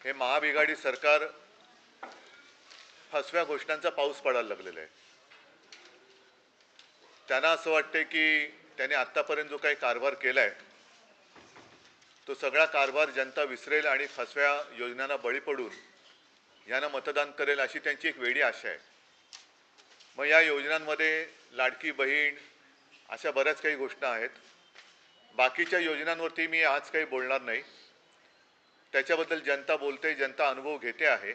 हे महाबिघाडी सरकार फसव्या घोषणांचा पाऊस पडायला लागलेला आहे। त्यांना असं वाटते की त्यांनी आतापर्यंत जो काही कारभार केलाय तो सगळा कारभार जनता विसरेल आणि फसव्या योजनांना बळी पडून यांना मतदान करेल अशी त्यांची एक वेडी आशा आहे। मग या योजनांमध्ये लाडकी बहीण अशा बऱ्याच काही गोष्टी आहेत। बाकीच्या योजनांवरती मी आज काही बोलणार नाही, त्याच्याबद्दल जनता बोलते, जनता अनुभव घेते आहे।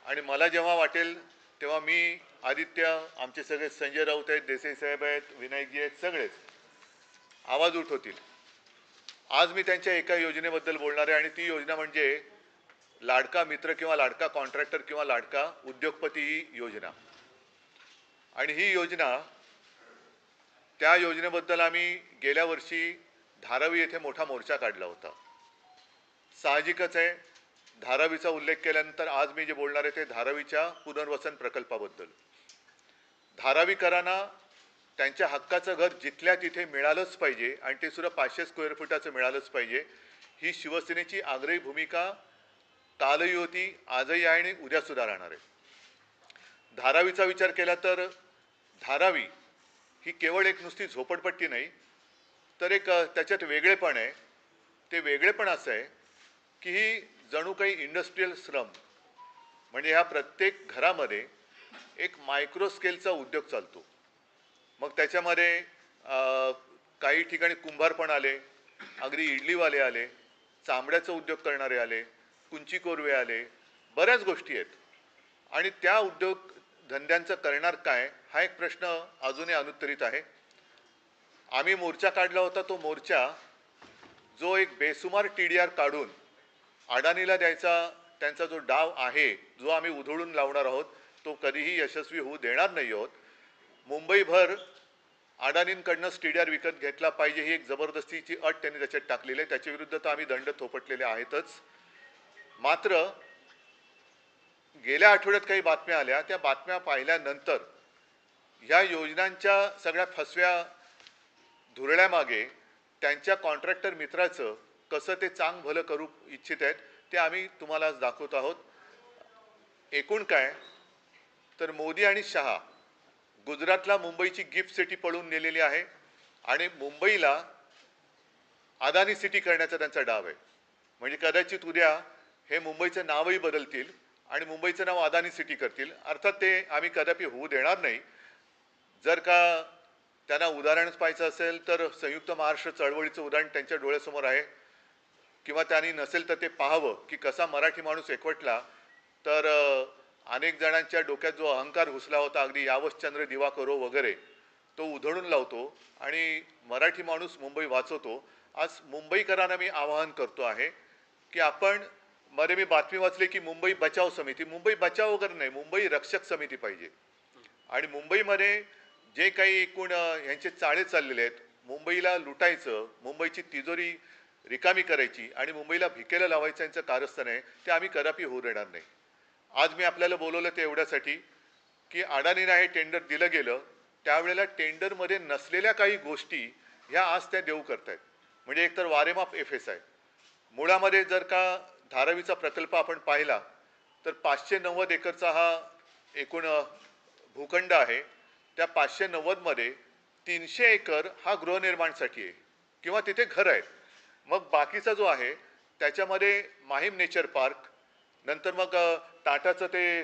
आणि मला जेव्हा वाटेल तेव्हा मी आदित्य, आमचे सगळे संजय राऊत आहेत, देसाई साहेब आहेत, विनायकजी आहेत, सगळेच आवाज उठवतील। आज मी त्यांच्या एका योजनेबद्दल बोलणार आहे आणि ती योजना म्हणजे लाडका मित्र किंवा लाडका कॉन्ट्रॅक्टर किंवा लाडका उद्योगपती ही योजना। आणि ही योजना, त्या योजनेबद्दल आम्ही गेल्या वर्षी धारावी येथे मोठा मोर्चा काढला होता। साहजिकच आहे, धारावीचा उल्लेख केल्यानंतर आज मी जे बोलणार आहे ते धारावीच्या पुनर्वसन प्रकल्पाबद्दल। धारावीकरांना त्यांच्या हक्काचं घर जिथल्या तिथे मिळालंच पाहिजे आणि ते सुद्धा 500 स्क्वेअर फुटाचं मिळालंच पाहिजे, ही शिवसेनेची आग्रही भूमिका कालही होती, आजही आहे आणि उद्या सुद्धा राहणार आहे। धारावीचा विचार केला तर धारावी ही केवळ एक नुसती झोपडपट्टी नाही, तर एक त्याच्यात वेगळेपण आहे। ते वेगळेपण असं आहे की ही जणू काही इंडस्ट्रियल श्रम, म्हणजे ह्या प्रत्येक घरामध्ये एक मायक्रो स्केलचा उद्योग चालतो। मग त्याच्यामध्ये काही ठिकाणी कुंभार पण आले, अगदी इडलीवाले आले, चामड्याचा उद्योग करणारे आले, कुंची कोरवे आले, बऱ्याच गोष्टी आहेत। आणि त्या उद्योग धंद्यांचं करणार काय हा एक प्रश्न अजूनही अनुत्तरित आहे। आम्ही मोर्चा काढला होता, तो मोर्चा जो एक बेसुमार TDR काढून अडाणीला द्यायचा त्यांचा जो डाव आहे, जो आम्ही उधळून लावणार आहोत, तो कधीही यशस्वी होऊ देणार नाही आहोत। मुंबईभर अडाणींकडनंच TDR विकत घेतला पाहिजे ही एक जबरदस्तीची अट त्यांनी त्याच्यात टाकलेली आहे, त्याच्या विरुद्ध तर आम्ही दंड थोपटलेले आहेतच। मात्र गेल्या आठवड्यात काही बातम्या आल्या, त्या बातम्या पाहिल्यानंतर ह्या योजनांच्या सगळ्या फसव्या धुरळ्यामागे त्यांच्या कॉन्ट्रॅक्टर मित्राचं कसं ते चांग भलं करू इच्छित आहेत ते आम्ही तुम्हाला आज दाखवत आहोत। एकूण काय तर मोदी आणि शहा गुजरातला मुंबईची गिफ्ट सिटी पळून नेलेली आहे आणि मुंबईला अदानी सिटी करण्याचा त्यांचा डाव आहे। म्हणजे कदाचित उद्या हे मुंबईचं नावही बदलतील आणि मुंबईचं नाव अदानी सिटी करतील। अर्थात ते आम्ही कदापि होऊ देणार नाही। जर का त्यांना उदाहरणच पाहायचं असेल तर संयुक्त महाराष्ट्र चळवळीचं उदाहरण त्यांच्या डोळ्यासमोर आहे, किंवा त्यांनी नसेल तर ते पाहावं की कसा मराठी माणूस एकवटला तर अनेक जणांच्या डोक्यात जो अहंकार घुसला होता, अगदी यावश्चंद्र दिवाकरो वगैरे, तो उधळून लावतो आणि मराठी माणूस मुंबई वाचवतो। आज मुंबईकरांना मी आवाहन करतो आहे की आपण, मध्ये मी बातमी वाचली की मुंबई बचाव समिती, मुंबई बचाव वगैरे नाही, मुंबई रक्षक समिती पाहिजे। आणि मुंबईमध्ये जे काही एकूण यांचे चाळे चाललेले आहेत, मुंबईला लुटायचं, मुंबईची तिजोरी रिकामी करायची आणि मुंबईला भिकेला लावायचं यांचं कारस्थान आहे, ते आम्ही कदापि होऊ देणार नाही। आज मी आपल्याला बोलवलं ते एवढ्यासाठी की अडाणीला हे टेंडर दिलं गेलं, त्यावेळेला टेंडरमध्ये नसलेल्या काही गोष्टी ह्या आज त्या देऊ करतायत। म्हणजे एकतर वारेमाप FSI, मुळामध्ये जर का धारावीचा प्रकल्प आपण पाहिला तर 590 एकरचा हा एकूण भूखंड आहे। त्या 590 मध्ये 300 एकर हा गृहनिर्माणसाठी आहे किंवा तिथे घर आहेत। मग बाकीचा जो आहे त्याच्यामध्ये माहीम नेचर पार्क, नंतर मग टाटाचं ते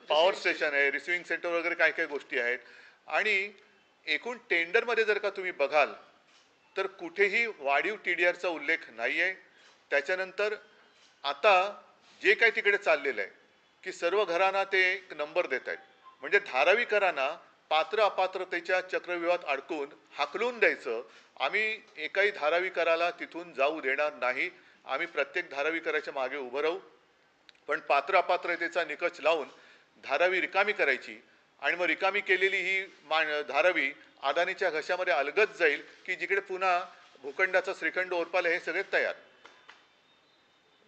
पॉवर स्टेशन आहे, रिसिव्हिंग सेंटर वगैरे काय काय गोष्टी आहेत। आणि एकूण टेंडरमध्ये जर का तुम्ही बघाल तर कुठेही वाढीव TDRचा उल्लेख नाही आहे। त्याच्यानंतर आता जे काही तिकडे चाललेलं आहे की सर्व घरांना ते एक नंबर देत आहेत, म्हणजे धारावीकरांना पात्र अपात्रतेच्या चक्रव्यूहात अडकून हाकलून द्यायचं। आम्ही एकाही धारावीकराला तिथून जाऊ देणार नाही। आम्ही प्रत्येक धारावीकराच्या मागे उभं राहू, पण पात्र अपात्रतेचा निकष लावून धारावी रिकामी करायची आणि मग रिकामी केलेली ही धारावी अदानीच्या घशामध्ये अलगद जाईल की जिकडे पुन्हा भूखंडाचा श्रीखंड ओरपाले हे सगळे तयार।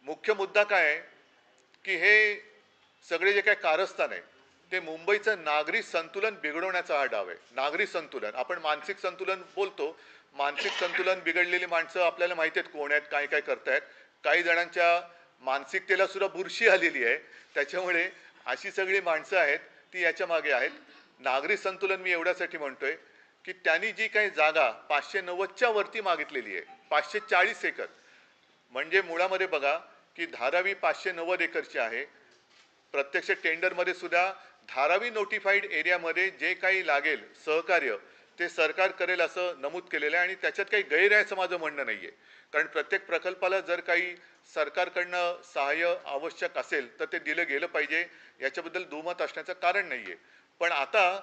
मुख्य मुद्दा काय आहे की हे सगळे जे काही कारस्थान आहे ते मुंबईचं नागरी संतुलन बिघडवण्याचा हा डाव आहे। नागरी संतुलन, आपण मानसिक संतुलन बोलतो, मानसिक संतुलन बिघडलेली माणसं आपल्याला माहिती आहेत कोण आहेत, काय काय करतायत। काही जणांच्या मानसिकतेला सुद्धा बुरशी आलेली आहे. त्याच्यामुळे अशी सगळी माणसं आहेत ती याच्या मागे आहेत. नागरी संतुलन मी एवढ्यासाठी म्हणतोय की त्यांनी जी काही जागा 590च्या वरती मागितलेली आहे, 540 एकर, म्हणजे मुळामध्ये बघा की धारावी 590 एकरची आहे. प्रत्यक्ष टेंडरमध्ये सुद्धा धारावी नोटिफाईड एरियामध्ये जे काही लागेल सहकार्य ते सरकार करेल असं नमूद केलेलं आहे आणि त्याच्यात काही गैर आहे असं माझं म्हणणं नाही आहे. कारण प्रत्येक प्रकल्पाला जर काही सरकारकडनं सहाय्य आवश्यक असेल तर ते दिलं गेलं पाहिजे, याच्याबद्दल दुमत असण्याचं कारण नाही आहे. पण आता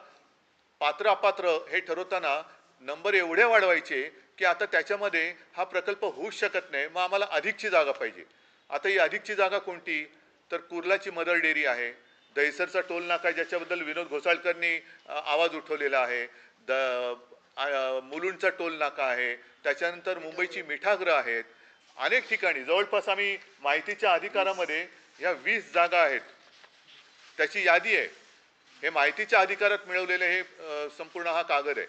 पात्र अपात्र हे ठरवताना नंबर एवढे वाढवायचे की आता त्याच्यामध्ये हा प्रकल्प होऊच शकत नाही, मग आम्हाला अधिकची जागा पाहिजे. आता ही अधिकची जागा कोणती? तर कुर्लाची मदर डेअरी आहे, दहिसरचा टोल नाका ज्याच्याबद्दल विनोद घोसाळकरनी आवाज उठवलेला आहे, मुलुंडचा टोल नाका आहे, त्याच्यानंतर मुंबईची मिठागृह आहेत. अनेक ठिकाणी जवळपास आम्ही माहितीच्या अधिकारामध्ये ह्या 20 जागा आहेत त्याची यादी आहे. हे माहितीच्या अधिकारात मिळवलेले हे संपूर्ण हा कागद आहे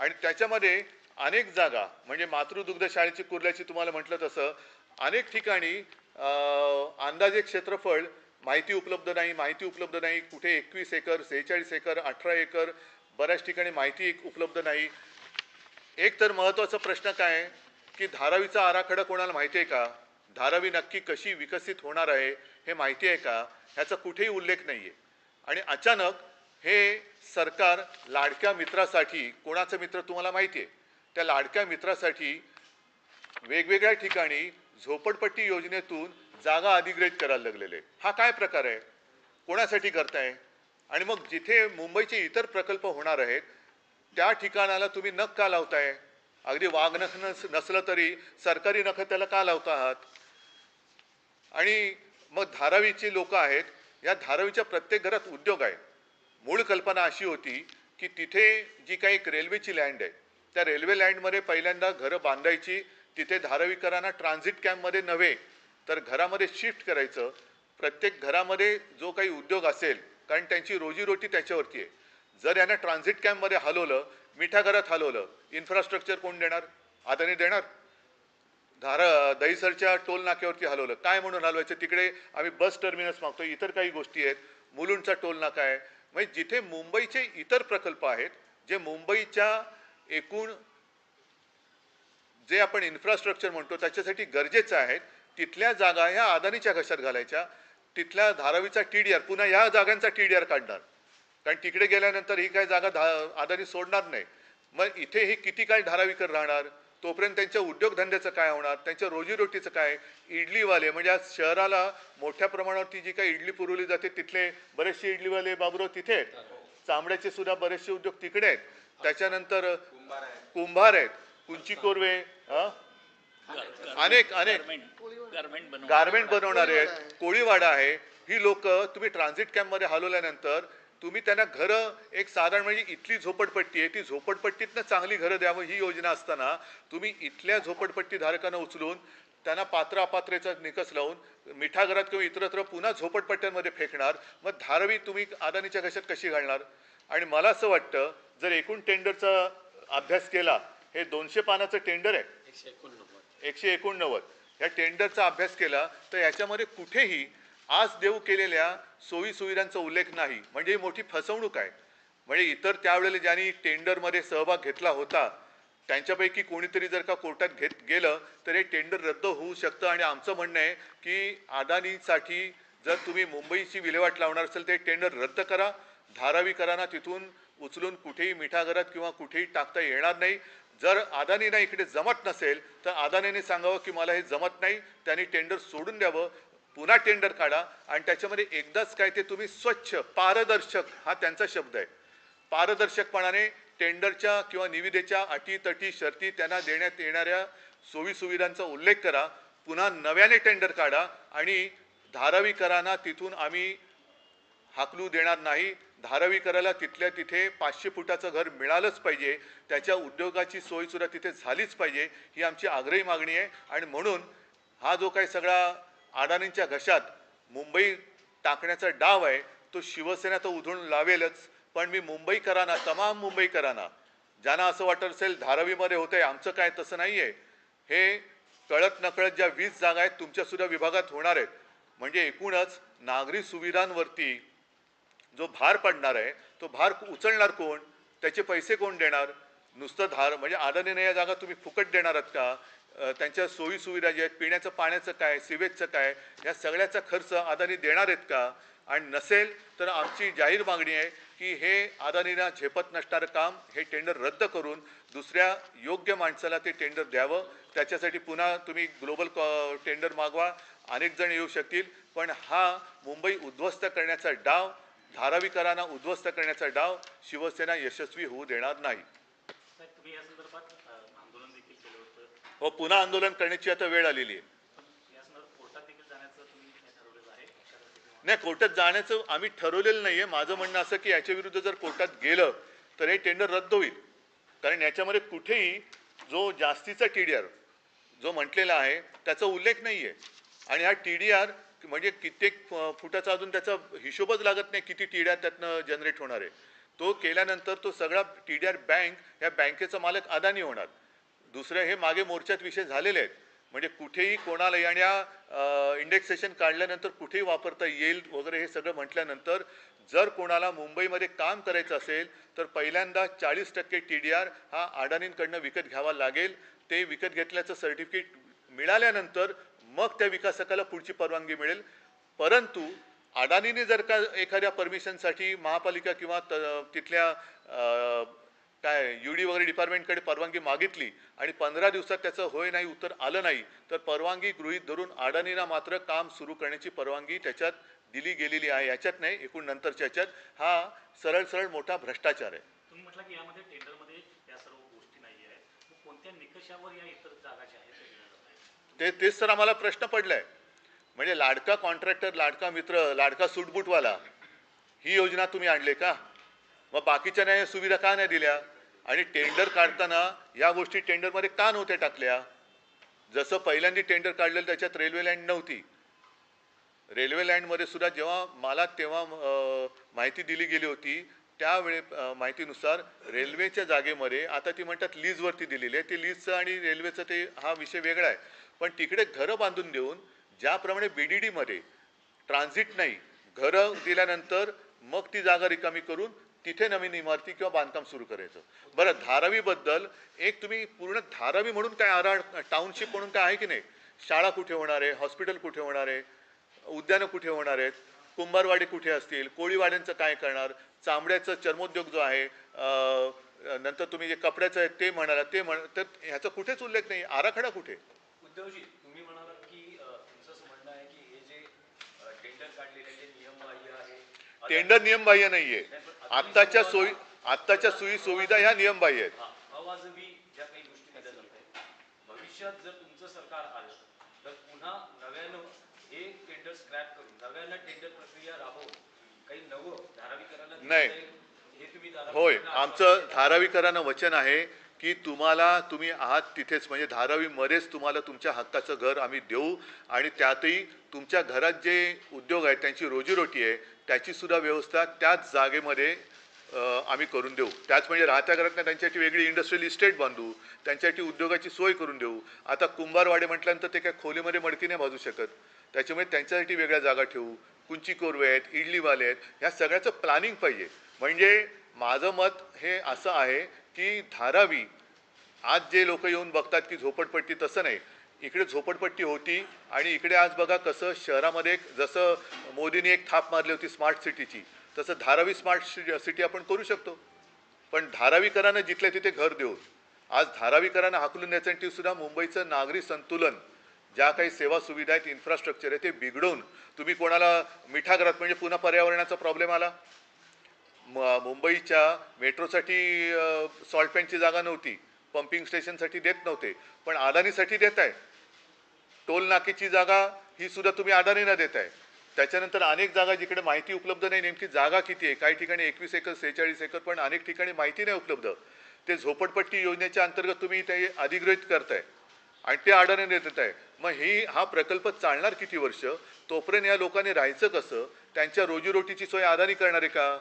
आणि त्याच्यामध्ये अनेक जागा म्हणजे मातृदुग्ध शाळेची कुर्ल्याची तुम्हाला म्हटलं तसं अनेक ठिकाणी अंदाजे क्षेत्रफळ माहिती उपलब्ध नाही. कुठे 21 एकर, 46 एकर, 18 एकर, बऱ्याच ठिकाणी माहिती उपलब्ध नाही. एक तर महत्त्वाचा प्रश्न काय आहे की धारावीचा आराखडा कोणाला माहिती आहे का? धारावी नक्की कशी विकसित होणार आहे हे माहिती आहे का? ह्याचा कुठेही उल्लेख नाही आहे. आणि अचानक हे सरकार लाडक्या मित्रासाठी, कोणाचा मित्र तुम्हाला माहिती आहे, त्या लाडक्या मित्रासाठी वेगवेगळ्या ठिकाणी झोपडपट्टी योजनेतून जागा अधिग्रहित करायला लागलेले. हा काय प्रकार आहे? कोणासाठी करताय? आणि मग जिथे मुंबईचे इतर प्रकल्प होणार आहेत त्या ठिकाणाला तुम्ही नख का लावताय? अगदी वाघ नख नसलं तरी सरकारी नख त्याला का लावता आहात? आणि मग धारावीची लोक आहेत, या धारावीच्या प्रत्येक घरात उद्योग आहे. मूळ कल्पना अशी होती की तिथे जी काही एक रेल्वेची लँड आहे त्या रेल्वे लँडमध्ये पहिल्यांदा घरं बांधायची, तिथे धारावीकरांना ट्रान्झिट कॅम्पमध्ये नव्हे तर घरामध्ये शिफ्ट करायचं. प्रत्येक घरामध्ये जो काही उद्योग असेल, कारण त्यांची रोजीरोटी त्याच्यावरती आहे. जर यांना ट्रान्झिट कॅम्पमध्ये हलवलं, मिठागरात हलवलं, इन्फ्रास्ट्रक्चर कोण देणार? अदानी देणार? दहिसरच्या टोल नाक्यावरती हलवलं, काय म्हणून हलवायचं? तिकडे आम्ही बस टर्मिनस मागतो, इतर काही गोष्टी आहेत, मुलुंडचा टोल नाका आहे. म्हणजे जिथे मुंबईचे इतर प्रकल्प आहेत, जे मुंबईच्या एकूण जे आपण इन्फ्रास्ट्रक्चर म्हणतो त्याच्यासाठी गरजेचं आहे, तिथल्या जागा ह्या अदानीच्या घशात घालायच्या. तिथल्या धारावीचा TDR, पुन्हा या जागांचा TDR काढणार, कारण तिकडे गेल्यानंतर ही काही जागा अदानी सोडणार नाही. मग इथे हे किती काळ धारावीकर राहणार? तोपर्यंत त्यांच्या उद्योगधंद्याचं काय होणार? त्यांच्या रोजीरोटीचं काय? इडलीवाले म्हणजे आज शहराला मोठ्या प्रमाणावरती जी काही इडली पुरवली जाते तिथले बरेचसे इडलीवाले बाबूराव तिथे आहेत. चांबड्याचे सुद्धा बरेचसे उद्योग तिकडे आहेत. त्याच्यानंतर कुंभार आहेत, कुंची कोरवे, अनेक गारमेंट बनवणारे आहेत, कोळीवाडा आहे. ही लोक तुम्ही ट्रान्झिट कॅम्पमध्ये हलवल्यानंतर तुम्ही त्यांना घरं, एक साधारण म्हणजे इथली झोपडपट्टी आहे ती झोपडपट्टीतनं चांगली घरं द्यावं ही योजना असताना तुम्ही इथल्या झोपडपट्टी धारकांना उचलून त्यांना पात्र अपात्रेचा निकष लावून मिठागरात किंवा इतरत्र पुन्हा झोपडपट्ट्यांमध्ये फेकणार. मग धारावी तुम्ही अदानीच्या घशात कशी घालणार? आणि मला असं वाटतं जर एकूण टेंडरचा अभ्यास केला, हे 200 पानाचं टेंडर आहे, 189, ह्या टेंडरचा अभ्यास केला तर याच्यामध्ये कुठेही आज देऊ केलेल्या सोयी सुविधांचा उल्लेख नाही. म्हणजे ही मोठी फसवणूक आहे. म्हणजे इतर त्यावेळेला ज्यांनी टेंडरमध्ये सहभाग घेतला होता त्यांच्यापैकी कोणीतरी जर का कोर्टात गेलं तर हे टेंडर रद्द होऊ शकतं. आणि आमचं म्हणणं आहे की अदानीसाठी जर तुम्ही मुंबईची विल्हेवाट लावणार असेल तर हे टेंडर रद्द करा. धारावीकरांना तिथून उचलून कुठेही मिठागरात किंवा कुठेही टाकता येणार नाही. जर अदानीला इकडे जमत नसेल तर अदानीने सांगावं की मला हे जमत नाही, त्यांनी टेंडर सोडून द्यावं, पुन्हा टेंडर काढा. आणि त्याच्यामध्ये एकदाच काय ते तुम्ही स्वच्छ, पारदर्शक, हा त्यांचा शब्द आहे, पारदर्शकपणाने टेंडरच्या किंवा निविदेच्या अटी तटी शर्ती त्यांना देण्यात येणाऱ्या सोयी सुविधांचा उल्लेख करा. पुन्हा नव्याने टेंडर काढा आणि धारावीकरांना तिथून आम्ही हाकलू देणार नाही. धारावीकराला तिथल्या तिथे 500 फुटाचं घर मिळालंच पाहिजे, त्याच्या उद्योगाची सोयीसुद्धा तिथे झालीच पाहिजे, ही आमची आग्रही मागणी आहे. आणि म्हणून हा जो काही सगळा अदानींच्या घशात मुंबई टाकण्याचा डाव आहे तो शिवसेना तर उधळून लावेलच. पण मी मुंबईकरांना, तमाम मुंबईकरांना, ज्यांना असं वाटत असेल धारावीमध्ये होतंय आमचं काय, तसं नाही आहे. हे कळत नकळत ज्या 20 जागा आहेत तुमच्या सुद्धा विभागात होणार आहेत. म्हणजे एकूणच नागरी सुविधांवरती जो भार पडणार आहे तो भार उचलणार कोण, त्याचे पैसे कोण देणार? नुसतं धार म्हणजे अदानीने या जागा तुम्ही फुकट देणार आहात का? त्यांच्या सोयी सुविधा ज्या आहेत, पिण्याचं पाण्याचं काय, सिवेजचं काय, या सगळ्याचा खर्च अदानी देणार आहेत का? आणि नसेल तर आमची जाहीर मागणी आहे की हे अदानीला झेपत नसणारं काम हे टेंडर रद्द करून दुसऱ्या योग्य माणसाला ते टेंडर द्यावं. त्याच्यासाठी पुन्हा तुम्ही ग्लोबल टेंडर मागवा, अनेक जण येऊ शकतील, पण हा मुंबई उद्ध्वस्त करण्याचा डाव, धारावीकरांना उद्ध्वस्त करण्याचा डाव शिवसेना यशस्वी होऊ देणार नाही. हो, पुन्हा आंदोलन करण्याची आता वेळ आलेली आहे. नाही, कोर्टात जाण्याचं आम्ही ठरवलेलं नाहीये. माझं म्हणणं असं की याच्या विरुद्ध जर कोर्टात गेलं तर हे टेंडर रद्द होईल, कारण याच्यामध्ये कुठेही जो जास्तीचा TDR जो म्हटलेला आहे त्याचा उल्लेख नाहीये. आणि हा TDR म्हणजे कित्येक फुटाचा अजून त्याचा हिशोबच लागत नाही किती TDR त्यातनं जनरेट होणार आहे. तो केल्यानंतर तो सगळा TDR बँक, या बँकेचा मालक अदानी होणार. दुसरं हे मागे मोर्चात विषय झालेले आहेत, म्हणजे कुठेही कोणाला आणि इंडेक्सेशन काढल्यानंतर कुठेही वापरता येईल वगैरे हे सगळं म्हटल्यानंतर जर कोणाला मुंबईमध्ये काम करायचं असेल तर पहिल्यांदा 40% TDR हा अडाणींकडनं विकत घ्यावा लागेल. ते विकत घेतल्याचं सर्टिफिकेट मिळाल्यानंतर मग त्या विकासकाला पुढची परवानगी मिळेल. परंतु अडाणीने जर का एखाद्या परमिशनसाठी महापालिका किंवा तिथल्या काय UD वगैरे डिपार्टमेंटकडे परवानगी मागितली आणि 15 दिवसात त्याचं होय नाही उत्तर आलं नाही तर परवानगी गृहीत धरून अडाणीला मात्र काम सुरू करण्याची परवानगी त्याच्यात दिली गेलेली आहे. याच्यात नाही, एकूण नंतरच्या याच्यात हा सरळ सरळ मोठा भ्रष्टाचार आहे. तुम्ही म्हटलं की यामध्ये टेंडरमध्ये या सर्व गोष्टी नाही आहेत, मग कोणत्या निकषावर या इतर जागा ज्या आहेत तेच तर आम्हाला प्रश्न पडलाय. म्हणजे लाडका कॉन्ट्रॅक्टर, लाडका मित्र, लाडका सूटबूटवाला ही योजना तुम्ही आणले का? मग बाकीच्या नाही सुविधा का नाही दिल्या? आणि टेंडर काढताना या गोष्टी टेंडरमध्ये का नव्हत्या टाकल्या? जसं पहिल्यांदा टेंडर काढलेलं त्याच्यात रेल्वे लँड नव्हती. रेल्वे लँडमध्ये सुद्धा जेव्हा मला तेव्हा माहिती दिली गेली होती त्यावेळे माहितीनुसार रेल्वेच्या जागेमध्ये आता ती म्हणतात लीजवरती दिलेली आहे. ते लीजचं आणि रेल्वेचं ते हा विषय वेगळा आहे. पण तिकडे घरं बांधून देऊन ज्याप्रमाणे BDDमध्ये ट्रान्झिट नाही, घरं दिल्यानंतर मग ती जागा रिकामी करून तिथे नवीन इमारती किंवा बांधकाम सुरू करायचं. बरं, धारावीबद्दल एक तुम्ही पूर्ण धारावी म्हणून काय टाउनशिप म्हणून काय आहे की नाही? शाळा कुठे होणार आहे, हॉस्पिटल कुठे होणार आहे, उद्यानं कुठे होणार आहेत, कुंभारवाडी कुठे असतील, कोळीवाड्यांचं काय करणार, चामड्याचं चर्मोद्योग जो आहे, नंतर तुम्ही जे कपड्याचं आहे ते म्हणाला तर ह्याचा कुठेच उल्लेख नाही. आराखडा कुठे? उद्धवजी, तुम्ही म्हणालात की तुमचं म्हणणं आहे की हे जे टेंडर काढलेले ते नियमबाह्य आहे. टेंडर नियमबाह्य नाहीये. आत्ताच्या सोयी सुविधा ह्या नियमबाह्य आहेत. अवाजवी ज्या काही गोष्टी केल्या जात आहेत, भविष्यात जर तुमचं सरकार आलं तर पुन्हा नव्यानं हे टेंडर स्क्रॅप करून नव्यानं टेंडर प्रक्रिया राबवून काही नवं धारावीकरांना नाही, हे तुम्ही होय, आमचं धारावीकरांना वचन आहे की तुम्ही आहात तिथेच, म्हणजे धारावीमध्येच तुम्हाला तुमच्या हक्काचं घर आम्ही देऊ आणि त्यातही तुमच्या घरात जे उद्योग आहेत त्यांची रोजीरोटी आहे त्याची सुद्धा व्यवस्था त्याच जागेमध्ये आम्ही करून देऊ. त्याच म्हणजे राहत्या घरात नाही, त्यांच्यासाठी वेगळी इंडस्ट्रियल इस्टेट बांधू, त्यांच्यासाठी उद्योगाची सोय करून देऊ. आता कुंभारवाडे म्हटल्यानंतर ते काय खोलीमध्ये मडकी नाही भाजू शकत, त्याच्यामुळे त्यांच्यासाठी वेगळ्या जागा ठेवू. कुंची कोरवे आहेत, इडलीवाले आहेत, ह्या सगळ्याचं प्लॅनिंग पाहिजे. म्हणजे माझं मत हे असं आहे की धारावी आज जे लोक येऊन बघतात की झोपडपट्टी, तसं नाही. इकडे झोपडपट्टी होती आणि इकडे आज बघा कसं शहरामध्ये जसं मोदींनी एक थाप मारली होती स्मार्ट सिटीची, तसं धारावी स्मार्ट सिटी आपण करू शकतो. पण धारावीकरांना जिथल्या तिथे घर देऊन आज धारावीकरांना हाकलून द्यायसाठी सुद्धा मुंबईचं नागरी संतुलन, ज्या काही सेवा सुविधा आहेत, इन्फ्रास्ट्रक्चर आहे, ते बिघडवून तुम्ही कोणाला मिठागरात म्हणजे पुन्हा पर्यावरणाचा प्रॉब्लेम आला. मुंबईच्या मेट्रोसाठी सॉल्ट पॅनची जागा नव्हती, पंपिंग स्टेशनसाठी देत नव्हते, पण अदानीसाठी देत आहे. टोल नाकेची जागा ही सुद्धा तुम्ही अदानीला देत आहे. त्याच्यानंतर अनेक जागा जिकडे माहिती उपलब्ध नाही नेमकी जागा किती आहे, काही ठिकाणी 21 एकर 46 एकर, पण अनेक ठिकाणी माहिती नाही उपलब्ध. ते झोपडपट्टी योजनेच्या अंतर्गत तुम्ही ते अधिग्रहित करताय आणि ते अडाणीने देत आहे. मग हा प्रकल्प चालणार किती वर्ष? तोपर्यंत या लोकांनी राहायचं कसं? त्यांच्या रोजीरोटीची सोय अदानी करणार आहे का?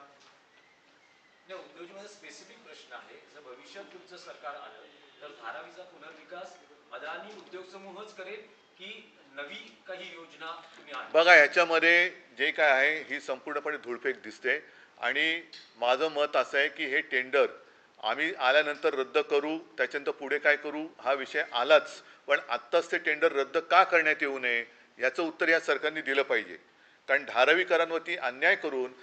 उद्योजकांचा स्पेसिफिक प्रश्न आहे, जर भविष्यात तुमचं सरकार आलं तर धारावीचा पुनर्विकास अदानी उद्योग समूहच करेल की नवी काही योजना तुम्ही आणा? बघा, ह्याच्यामध्ये जे काय आहे ही संपूर्णपणे धूळफेक दिसते आणि माझं मत असं आहे की हे टेंडर आम्ही आल्यानंतर रद्द करू, त्याच्यानंतर पुढे काय करू हा विषय आलाच, पण आत्ताच ते टेंडर रद्द का करण्यात येऊ नये याचं उत्तर या सरकारने दिलं पाहिजे. कारण धारावीकरांवरती अन्याय करून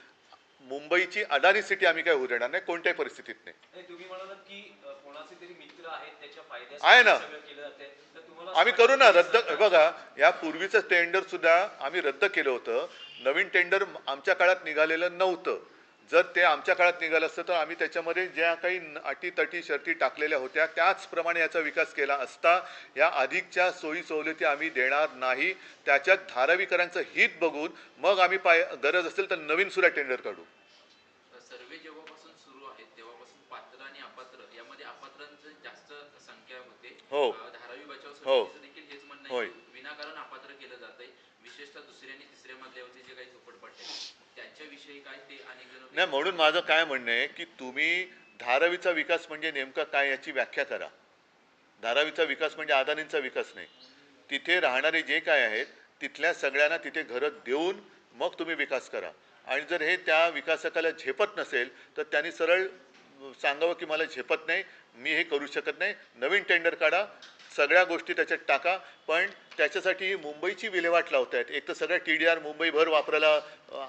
मुंबईची अदानी सिटी आम्ही काय होऊ देणार नाही कोणत्याही परिस्थितीत नाही. नाही, तुम्ही म्हणालात की कोणाचे तरी मित्र आहेत त्याच्या आहे फायद्यासाठी ना. सगळं केलं जाते, तर तुम्हाला आम्ही करू ना रद्द. बघा, या पूर्वीचं टेंडर सुद्धा आम्ही रद्द केलं होतं. नवीन टेंडर आमच्या काळात निघालेलं नव्हतं. जर ते आमच्या काळात निघालं असतं तर आम्ही त्याच्यामध्ये ज्या काही अटी तटी शर्ती टाकलेल्या होत्या त्याचप्रमाणे याचा विकास केला असता. या अधिकच्या सोयी सवलती आम्ही देणार नाही. त्याच्यात धारावीकरांचं हित बघून मग आम्ही गरज असेल तर नवीन सुद्धा टेंडर काढू. सर्वे जेव्हापासून सुरू आहेत तेव्हापासून पात्र आणि अपात्र यामध्ये अपात्रांची जास्त संख्या होते. हो. धारावी बचाव हो. समितीचं देखील हेच म्हणणं होय. आहे की विनाकारण अपात्र केलं जातंय, विशेषतः दुसऱ्या आणि तिसऱ्या मजल्यावरचे जे काही झोपडपट्ट्या आहेत त्यांच्याविषयी काय ते अनेक जण नाही, म्हणून माझं काय म्हणणं आहे की तुम्ही धारावीचा विकास म्हणजे नेमका काय याची व्याख्या करा. धारावीचा विकास म्हणजे अदानींचा विकास नाही. तिथे राहणारे जे काय आहेत तिथल्या सगळ्यांना तिथे घरं देऊन मग तुम्ही विकास करा. आणि जर हे त्या विकासकाला झेपत नसेल तर त्यांनी सरळ सांगावं की मला झेपत नाही, मी हे करू शकत नाही, नवीन टेंडर काढा, सगळ्या गोष्टी त्याच्यात टाका. पण त्याच्यासाठी ही मुंबईची विल्हेवाट लावत आहेत. एक तर सगळ्या TDR मुंबईभर वापरायला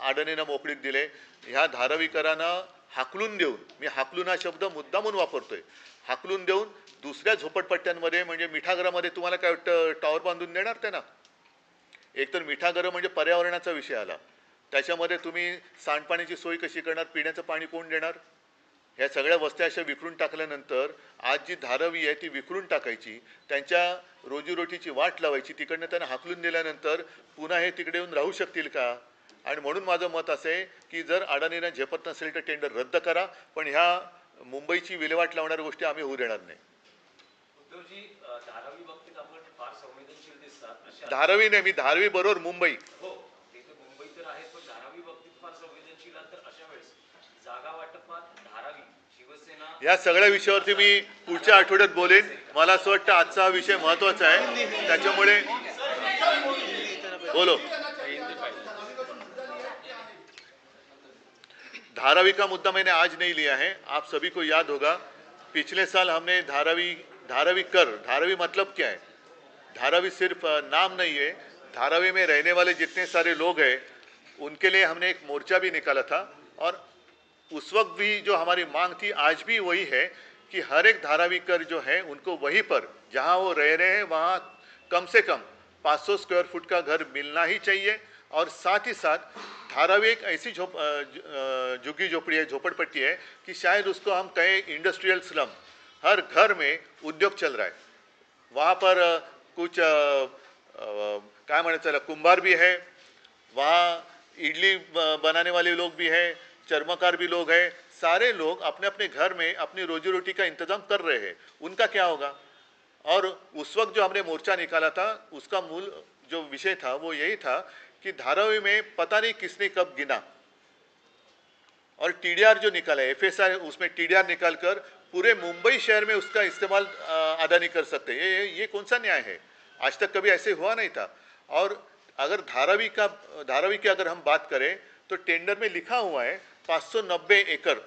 अडाणीनं मोकळीक दिले. ह्या धारावीकरांना हाकलून देऊन, मी हाकलून हा शब्द मुद्दामून वापरतोय, हाकलून देऊन दुसऱ्या झोपडपट्ट्यांमध्ये म्हणजे मिठागरामध्ये तुम्हाला काय वाटतं टॉवर बांधून देणार त्यांना? एकतर मिठागरं म्हणजे पर्यावरणाचा विषय आला, त्याच्यामध्ये तुम्ही सांडपाण्याची सोय कशी करणार, पिण्याचं पाणी कोण देणार? ह्या सगळ्या वस्त्या अशा विखरून टाकल्यानंतर आज जी धारावी आहे ती विखरून टाकायची, त्यांच्या रोजीरोटीची वाट लावायची, तिकडनं त्यांना हाकलून दिल्यानंतर पुन्हा हे तिकडे येऊन राहू शकतील का? आणि म्हणून माझं मत असं आहे की जर अडाणीनं झेपत नसेल तर टेंडर रद्द करा, पण ह्या मुंबईची विल्हेवाट लावणाऱ्या गोष्टी आम्ही होऊ देणार नाही. उद्धवजी, धारावी बाबतीत आपण फार संवेदनशील दिसतात अशा धारावी नाही, मी धारावी बरोबर मुंबई. हो, ते तर मुंबई तर आहे, पण धारावी बाबतीत फार संवेदनशील आहात. तर अशा वेळेस जागा वाटपात धारावी शिवसेना या सगळ्या विषयावरती मी पुढच्या आठवड्यात बोलेन. मला असं वाटतं आजचा हा विषय महत्त्वाचा आहे, त्याच्यामुळे बोलो. धारावी का मुद्दा मैंने आज नहीं लिया है, आप सभी को याद होगा पिछले साल हमने धारावी मतलब क्या है? धारावी सिर्फ नाम नहीं है, धारावी में रहने वाले जितने सारे लोग हैं उनके लिए हमने एक मोर्चा भी निकाला था. और उस वक्त भी जो हमारी मांग थी आज भी वही है कि हर एक धारावीकर जो है उनको वहीं पर जहां वो रह रहे हैं वहां कम से कम 500 स्क्वायर फुट का घर मिलना ही चाहिए. और साथ ही साथ धारावी एक ऐसी झुग्गी झोपड़ी है, झोपड़पट्टी है कि शायद उसको हम कहें इंडस्ट्रियल स्लम. हर घर में उद्योग चल रहा है, वहाँ पर कुछ क्या माने चला कुंभार भी है, वहाँ इडली बनाने वाले लोग भी हैं, चर्मकार भी लोग हैं. सारे लोग अपने अपने घर में अपनी रोजी रोटी का इंतजाम कर रहे हैं. उनका क्या होगा? और उस वक्त जो हमने मोर्चा निकाला था उसका मूल जो विषय था वो यही था कि धारावी में पता नहीं किसने कब गिना और TDR जो निकाला है FSR, उसमें TDR निकालकर पूरे मुंबई शहर में उसका इस्तेमाल अदानी कर सकते हैं. ये कौन सा न्याय है? आज तक कभी ऐसे हुआ नहीं था. और अगर धारावी की अगर हम बात करें तो टेंडर में लिखा हुआ है 590 एकड़,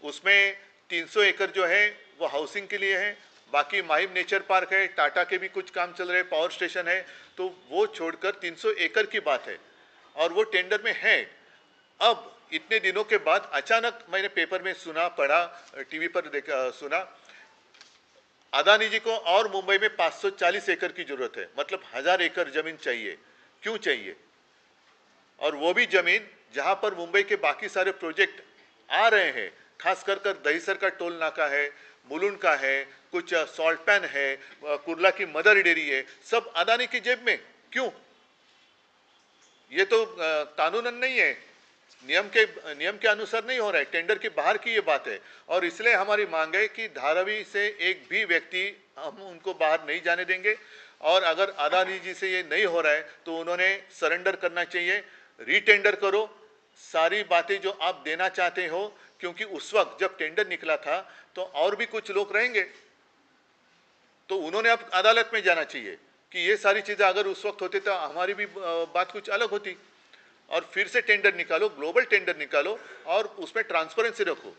उसमें 300 एकड़ जो है वो हाउसिंग के लिए है, बाकी माहिम नेचर पार्क है, टाटा के भी कुछ काम चल रहे, पावर स्टेशन है, तो वो छोड़कर 300 एकड़ की बात है और वो टेंडर में है. अब इतने दिनों के बाद अचानक मैंने पेपर में सुना, पढ़ा, टीवी पर देखा, सुना अदानी जी को और मुंबई में 540 एकड़ की जरूरत है. मतलब 1000 एकड़ जमीन चाहिए. क्यों चाहिए? और वो भी जमीन जहां पर मुंबई के बाकी सारे प्रोजेक्ट आ रहे हैं, खास कर दहीसर का टोल नाका है, मुलुंड का है, कुछ सॉल्ट पैन है, कुर्ला की मदर डेयरी है, सब अदानी की जेब में. क्यों? ये तो कानूनन नहीं है, नियम के अनुसार नहीं हो रहा है, टेंडर के बाहर की ये बात है. और इसलिए हमारी मांग है कि धारावी से एक भी व्यक्ति हम उनको बाहर नहीं जाने देंगे. और अगर अदानी जी से ये नहीं हो रहा है तो उन्होंने सरेंडर करना चाहिए, रीटेंडर करो सारी बातें जो आप देना चाहते हो, क्योंकि उस वक्त जब टेंडर निकला था तो और भी कुछ लोग रहेंगे. तो उन्होंने अब अदालत में जाना चाहिए कि ये सारी चीज़ें अगर उस वक्त होती तो हमारी भी बात कुछ अलग होती। और फिर से टेंडर निकालो, ग्लोबल टेंडर निकालो और उसमें ट्रांसपेरेंसी रखो।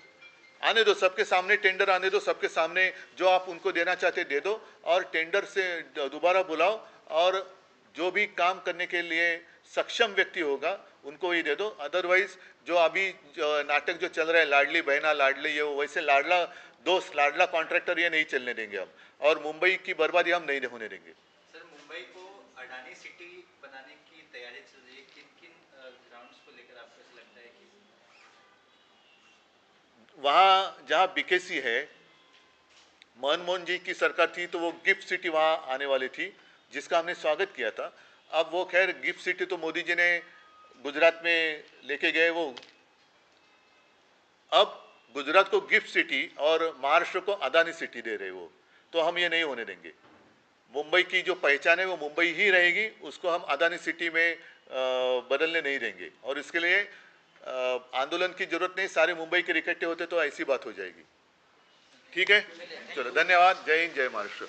आने दो, सबके सामने टेंडर आने दो, सबके सामने जो आप उनको देना चाहते दे दो और टेंडर से दोबारा बुलाओ और जो भी काम करने के लिए सक्षम व्यक्ति होगा उनको ही दे दो। अदरवाइज जो अभी नाटक जो चल रहा है लाडली बहना लाडली, ये वैसे लाडला दोस्त लाडला कॉन्ट्रैक्टर ये नहीं चलने देंगे हम, और मुंबई की बर्बादी हम नहीं होने देंगे। सर, मुंबई को अडानी सिटी बनाने की तैयारी चल रही है, किन किन ग्राउंड्स को लेकर आपको ऐसा लगता है कि वहाँ जहाँ बीकेसी है, मनमोहन जी की सरकार थी तो वो गिफ्ट सिटी वहाँ आने वाली थी जिसका हमने स्वागत किया था। अब वो खैर गिफ्ट सिटी तो मोदी जी ने गुजरात में लेके गए, वो अब गुजरात को गिफ्ट सिटी और महाराष्ट्र को अदानी सिटी दे रहे वो, तो हम ये नहीं होने देंगे। मुंबई की जो पहचान है वो मुंबई ही रहेगी, उसको हम अदानी सिटी में बदलने नहीं देंगे। और इसके लिए आंदोलन की जरूरत नहीं, सारे मुंबई के इकट्ठे होते तो ऐसी बात हो जाएगी। ठीक है, चलो धन्यवाद। जय हिंद, जय महाराष्ट्र।